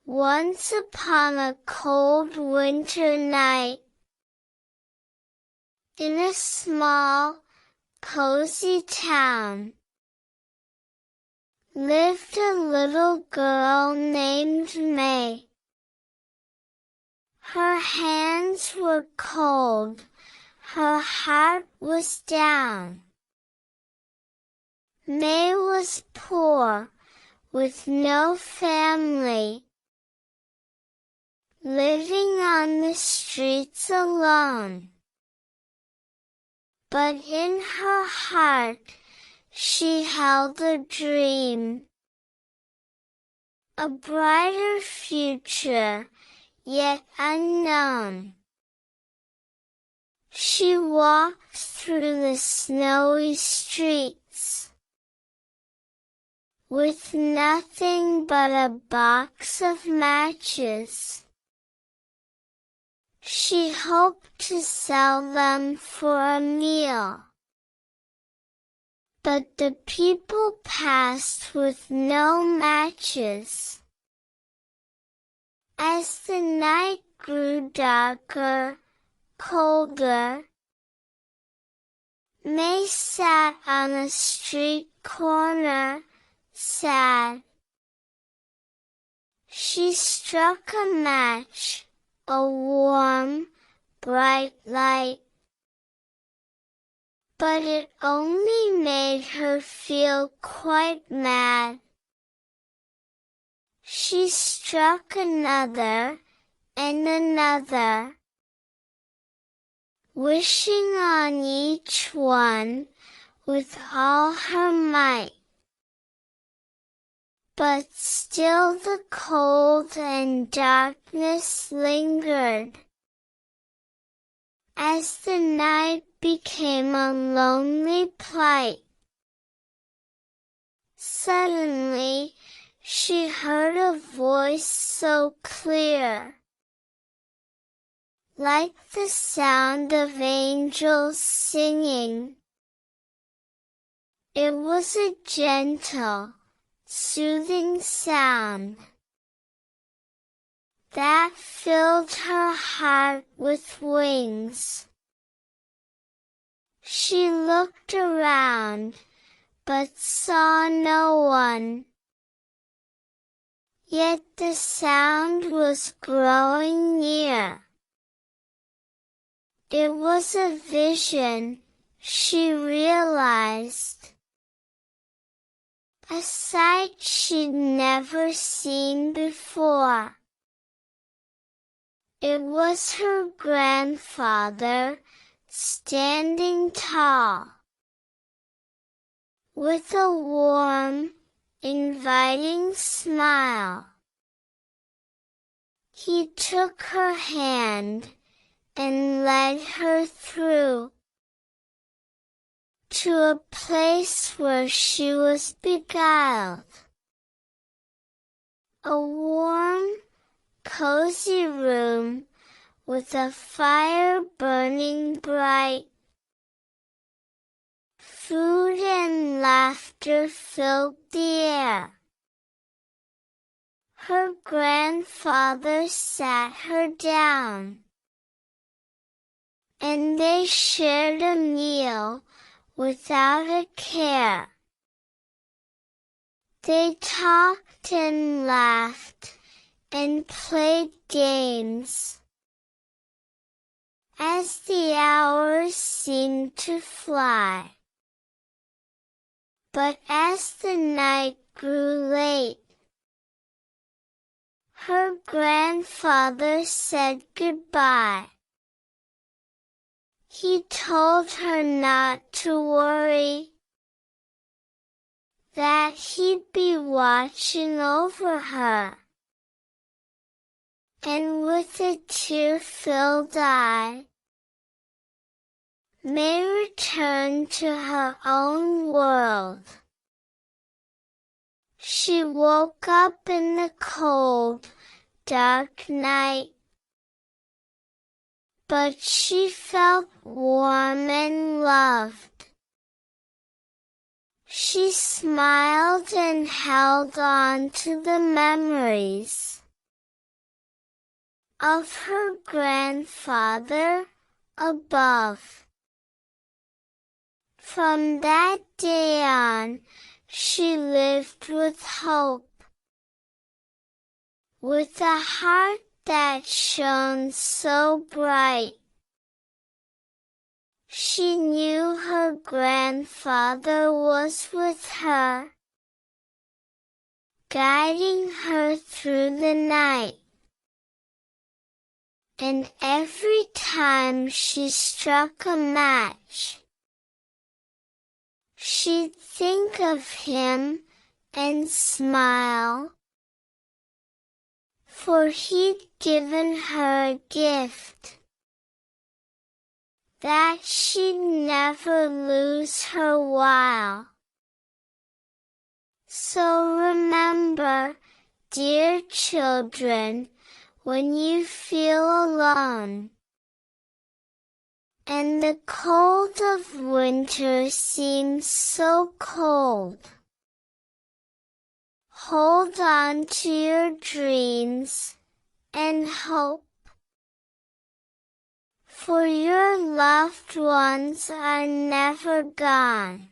Once upon a cold winter night, in a small, cozy town, lived a little girl named May. Her hands were cold, her heart was down. May was poor, with no family, living on the streets alone. But in her heart, she held a dream, a brighter future, yet unknown. She walked through the snowy streets, with nothing but a box of matches. She hoped to sell them for a meal. But the people passed with no matches. As the night grew darker, colder, May sat on a street corner, sad. She struck a match, a warm, bright light. But it only made her feel quite mad. She struck another, and another, wishing on each one with all her might. But still the cold and darkness lingered. As the night became a lonely plight. Suddenly, she heard a voice so clear, like the sound of angels singing. It was a gentle, soothing sound that filled her heart with wings. She looked around, but saw no one. Yet the sound was growing near. It was a vision, she realized. A sight she'd never seen before. It was her grandfather, standing tall, with a warm, inviting smile. He took her hand and led her through to a place where she was beguiled. A warm, cozy room with a fire burning bright. Food and laughter filled the air. Her grandfather sat her down, and they shared a meal without a care. They talked and laughed and played games. As the hours seemed to fly. But as the night grew late, her grandfather said goodbye. He told her not to worry, that he'd be watching over her. And with a tear-filled eye, May returned to her own world. She woke up in the cold, dark night, but she felt warm and loved. She smiled and held on to the memories. of her grandfather above. From that day on, she lived with hope, with a heart that shone so bright. She knew her grandfather was with her, guiding her through the night. And every time she struck a match, she'd think of him and smile, for he'd given her a gift that she'd never lose her while. So remember, dear children, when you feel alone, and the cold of winter seems so cold, hold on to your dreams and hope, for your loved ones are never gone.